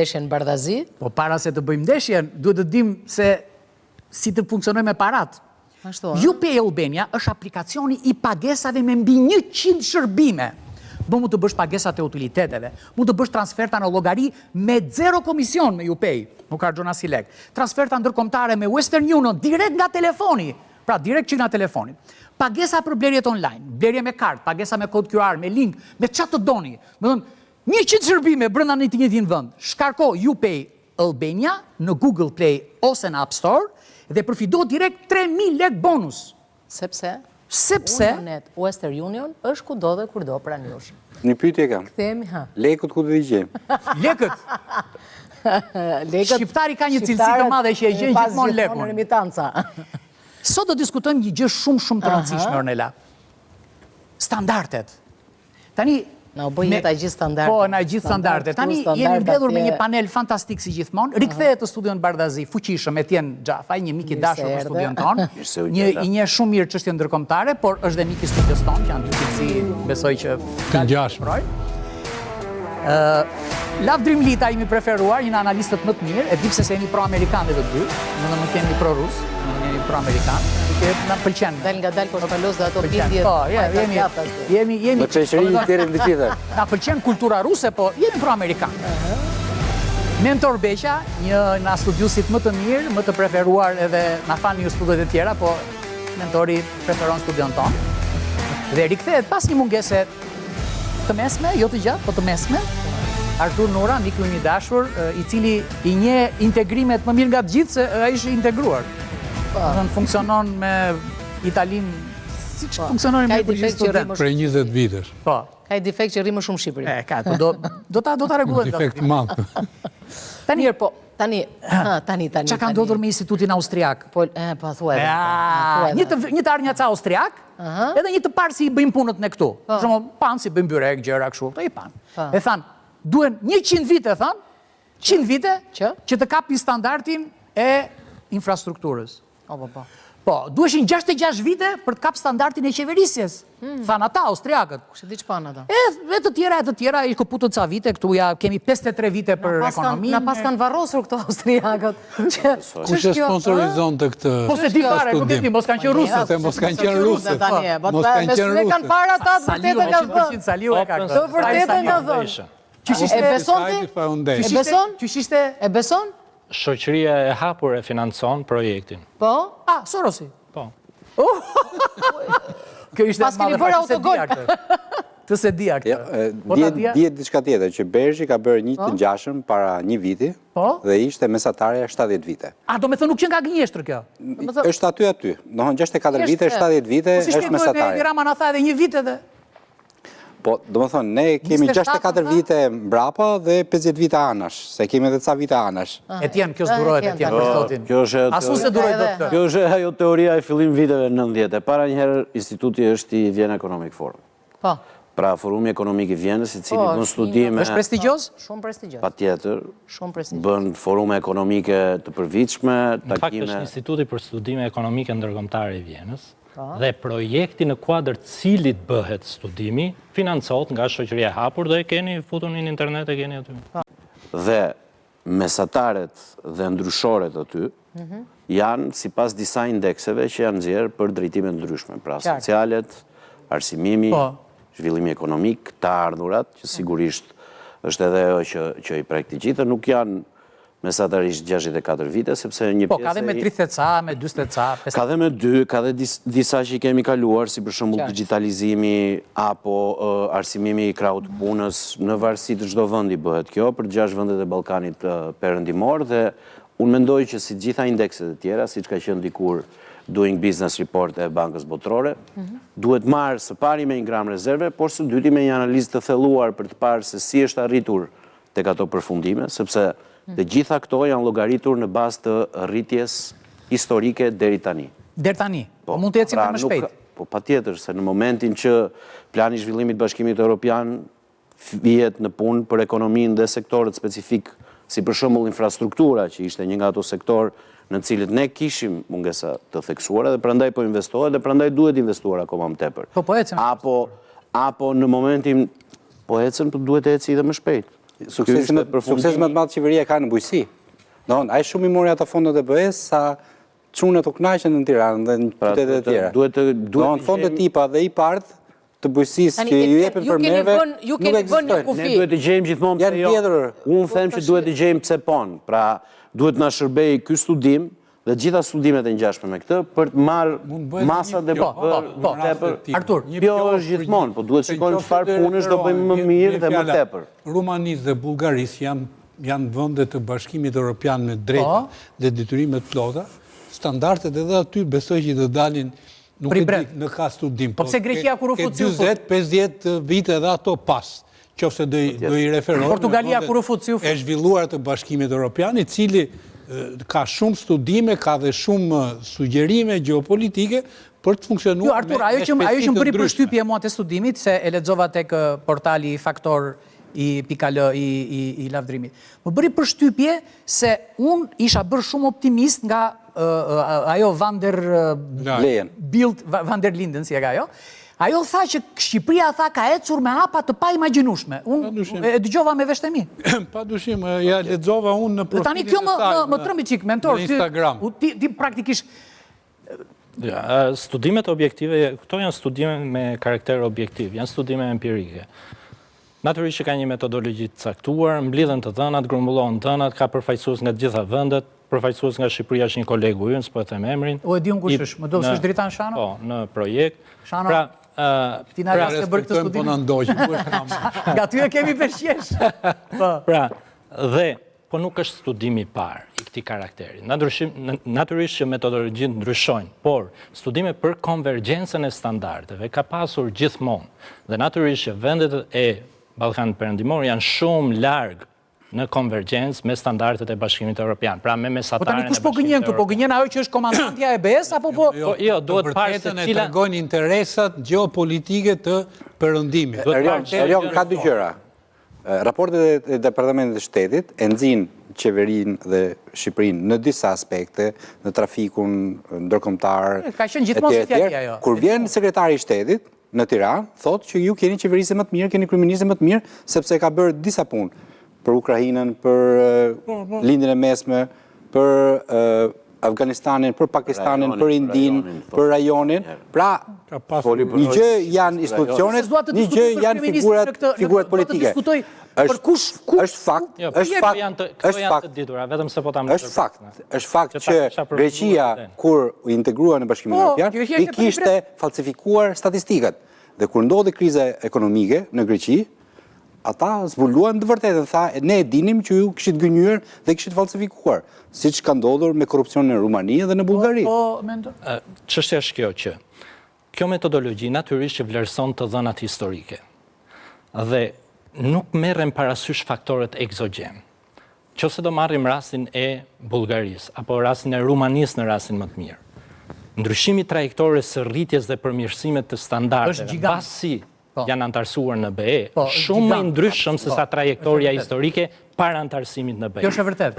Ndeshjen Bardazi? Po para se të bëjmë ndeshjen, duhet të dim se si të funksionoj me parat. UPay Albania është aplikacioni i pagesave me mbi 100 shërbime. Do mund të bësh pagesat e utiliteteve, mund të bësh transferta në llogari me 0 komision me UPay, nuk ka gjona si lek. Transferta ndërkombëtare me Western Union direkt nga telefoni, pra direkt që nga telefoni. Pagesa për blerjet online, blerje me kartë, pagesa me kod QR, me link, me çfarë të doni. Do të thonë 100 shërbime brenda në të njëjtin vend. Shkarko UPay Albania në Google Play ose në App Store dhe përfido direkt 3.000 lek bonus. Sepse Sepse Western Union është kudo dhe kurdo pranë jush. Një pyetje kam. Kthehemi, ha. Lekët ku do t'i gjejmë? Lekët. Shqiptari ka një cilësi të madhe që e gjen gjithmonë lekun. Sot do diskutojmë një gjë shumë të rëndësishme, Ornela. Standardet. Tani na u bë jeta gjithë standardet. Po, na gjithë standardet. Tani jemi mbledhur me një panel fantastik si gjithmonë. Rikthehet të studion Bardazi, fuqishëm, Etjen Xhafaj, një mik i dashur për studion ton. I njeh shumë mirë çështje ndërkombëtare, por është dhe mik i studios ton, që janë dy cilësi, besoj që të ngjashme. Love Dream Lita imi preferuar, një analistët më të mirë, e di pse se jemi pro-amerikanë dhe të dy, nuk jemi pro-rus, jemi pro-amerikanë, na pëlqen. Dal nga dal kostalos dhe ato bindje. Po, jemi Më çeshëri një tjerë në gjithë. Na pëlqen kultura ruse, po jemi pro-amerikanë. Mentor Beqa, një nga studiusit më të mirë, më të preferuar edhe na falni ju studiet e tjera, po mentori preferon studion ton. Dhe rikthehet pas një mungese të mesme, jo të gjatë, po të mesme. Artur Nora, miku im i dashur, i cili i njeh integrimet më mirë nga të gjithë se ai është integruar. Funksionon me Italin, siç funksionon me student. Prej 20 vitesh. Po. Ka i defekt që rri më shumë Shqipëri. Ka, do ta rregullojmë. Defekt madh. Mirë, po, tani. Çka ka ndodhur me institutin austriak? Po, thuaj. Një të arnjaca austriak, edhe një të parë si i bëjmë punët ne këtu. Për shembull, pan si bëjmë byrek, gjëra kështu, i pan. E than, duhen 100 vite, than, 100 vite që të kapi standardin e infrastrukturës. Po, duheshin 66 vite për të kap standardin e qeverisjes. Than ata, austriakët. Kush e di ç'pan ata? E të tjera, i koputën ca vite, këtu ja kemi 53 vite për ekonominë. Na pas kanë varrosur këto austriakët. Kush e sponsorizon të këtë? Po se di fare, nuk e di, mos kanë qenë rusët. Mos kanë qenë rusët. Mos kanë qenë rusët. Kanë para ata, vërtetë nga thënë. Saliu e ka këtë. Vërtetë nga thënë. E beson? Qysh ishte? E beson? Shoqëria e hapur e financon projektin. Po? Sorosi. Po. Kjo ishte pas keni bërë autogol. Të se dia këtë. Dihet diçka tjetër, që Bergji ka bërë një të ngjashëm para një viti dhe ishte mesatarja 70 vite. Do me thënë nuk që nga gënjeshtër kjo? Është aty. Dohon 64 vite, 70 vite është mesatarja. Po si Rama na tha edhe një vit edhe. Po, do më thonë, ne kemi 64 vite mbrapa dhe 50 vite anash, se kemi edhe ca vite anash. Etjen, kjo s'durohet, Etjen, për sotin. Asu se duroj do këtë. Kjo është ajo teoria e fillim viteve 90. Para njëherë, instituti është i Vienna Economic Forum. Po. Pra, Forumi Ekonomik i Vienës, i cili bën studime... është prestigjos? Shumë prestigjos. Pa tjetër. Shumë prestigjos. Bën forume ekonomike të përvitshme, takime... Në fakt është Instituti për Studime Ekonomike Ndërkombëtare i Vienës, dhe projekti në kuadër cilit bëhet studimi, financohet nga shoqëria e hapur dhe e keni futur në internet, e keni aty. Dhe mesataret dhe ndryshoret aty janë sipas disa indekseve që janë nxjerrë për drejtime ndryshme, pra socialet, arsimimi, zhvillimi ekonomik, të ardhurat, që sigurisht është edhe ajo që i prek të gjithë, nuk janë mesatarisht 64 vite, sepse një pjesë... Po, ka dhe me 30 ca, me 20 ca... Ka dhe me 2, ka dhe disa që i kemi kaluar, si për shembull digitalizimi, apo arsimimi i krahut punës, në varësi të çdo vendi bëhet kjo, për 6 vendet e Ballkanit perëndimor, dhe unë mendoj që si gjitha indekset e tjera, siç ka qenë dikur Doing Business Report e Bankës Botërore, duhet marrë së pari me një gram rezerve, por së dyti me një analizë të thelluar për të parë se si është arritur tek ato përfundime, sepse dhe gjitha këto janë llogaritur në bazë të rritjes historike deri tani. Deri tani? Po mund të ecim më shpejt? Po patjetër, se në momentin që plani i zhvillimit Bashkimit Evropian vihet në punë për ekonominë dhe sektorët specifik, si për shembull infrastruktura, që ishte një nga ato sektor në cilët ne kishim mungesa të theksuara dhe prandaj po investohet dhe prandaj duhet investuar akoma më tepër. Po ecim. Apo në momentin po ecën, po duhet të eci edhe më shpejt. Suksesi më të madh qeveria ka në bujqësi. Domthon, ai shumë i mori ata fondet e BE-s sa çunet u kënaqën në Tiranë dhe në qytetet e tjera. Duhet fondet tipa dhe i part të bujqësisë që ju jepen fermerëve nuk ekzistojnë. Ne duhet të gjejmë gjithmonë pse jo. Unë them që duhet të gjejmë pse pon. Pra, duhet na shërbej ky studim dhe gjitha studimet e ngjashme me këtë për të marrë masat e Artur, jo është gjithmonë, po duhet shikojmë çfarë punësh do bëjmë më mirë dhe më tepër. Rumanisë dhe Bullgarisë janë vende të Bashkimit Evropian me drejta dhe detyrime të plota. Standardet edhe aty besoj që do dalin nuk e di në ka studim. Po pse Greqia kur u fut si u fut? 40-50 vite edhe ato pas. Qofse do i referohet. Portugalia kur u fut si u fut? E zhvilluar të Bashkimit Evropian, i cili ka shumë studime, ka dhe shumë sugjerime geopolitike për të funksionuar. Jo, Artur, ajo që më bëri përshtypje mua të studimit, se e lexova tek portali Faktor i .al i lavdrimit. Më bëri përshtypje se unë isha bërë shumë optimist nga ajo Van der Linden, si e ka ajo. Ajo tha që Shqipëria ka ecur me hapa të pa imagjinueshme. Unë e dëgjova me vesht e mi. Pa dushim, ja lexova unë në profilin e saj. Tani kjo më trëmbi çik, mentor, në Instagram. Ti praktikisht studimet objektive, këto janë studime me karakter objektiv, janë studime empirike. Natyrisht që ka një metodologji të caktuar, mblidhen të dhënat, grumbullohen dhënat, ka përfaqësues nga të gjitha vendet, përfaqësues nga Shqipëria është një kolegu ynë, s'po e them emrin. O e di unë kush është, më do s'është Dritan Shano? Po, në projekt. Shano, ti na ke bërë këtë studim. Po na ndoqi, ku është kam. Nga ty e kemi përshjesh. Pra, dhe po nuk është studimi i parë i këtij karakteri. Natyrisht që metodologjitë ndryshojnë, por studime për konvergjencën e standardeve ka pasur gjithmonë. Dhe natyrisht që vendet e Ballkanit Perëndimor janë shumë larg në konvergjencë me standardet e Bashkimit Evropian, pra me mesataren e Bashkimit Evropian. Po tani kush po gënjen këtu? Po gënjen ajo që është komandantja e BE-s apo po? Jo, duhet parë se cila tregojnë interesat gjeopolitike të Perëndimit. Erion, ka dy gjëra. Raportet e Departamentit të Shtetit e nxjin qeverinë dhe Shqipërinë në disa aspekte, në trafikun ndërkombëtar. Ka qenë gjithmonë si fjali ajo. Kur vjen sekretari i Shtetit në Tiranë, thotë që ju keni qeverisje më të mirë, keni kryeministë më të mirë, sepse ka bërë disa punë për Ukrainën, për lindjen e mesme, për Afganistanin, për Pakistanin, për Indinë, për rajonin. Pra, një gjë janë institucionet, një gjë janë figurat politike. Është fakt që Greqia, kur u integrua në Bashkimin Evropian, i kishte falsifikuar statistikat. Dhe kur ndodhi kriza ekonomike në Greqi, ata zbuluan të vërtetën, tha, ne e dinim që ju kishit gënjur dhe kishit falsifikuar, siç ka ndodhur me korrupsion në Rumani dhe në Bullgari. Çështja është kjo që kjo metodologji natyrisht që vlerëson të dhënat historike. Dhe nuk merren parasysh faktorët egzogjen. Qose do marrim rastin e Bullgarisë apo rastin e Rumanisë në rastin më të mirë. Ndryshimi trajektores së rritjes dhe përmirësimet të standardeve, pasi janë antarësuar në BE, shumë më ndryshëm se sa trajektoria historike para antarësimit në BE. Kjo është e vërtetë.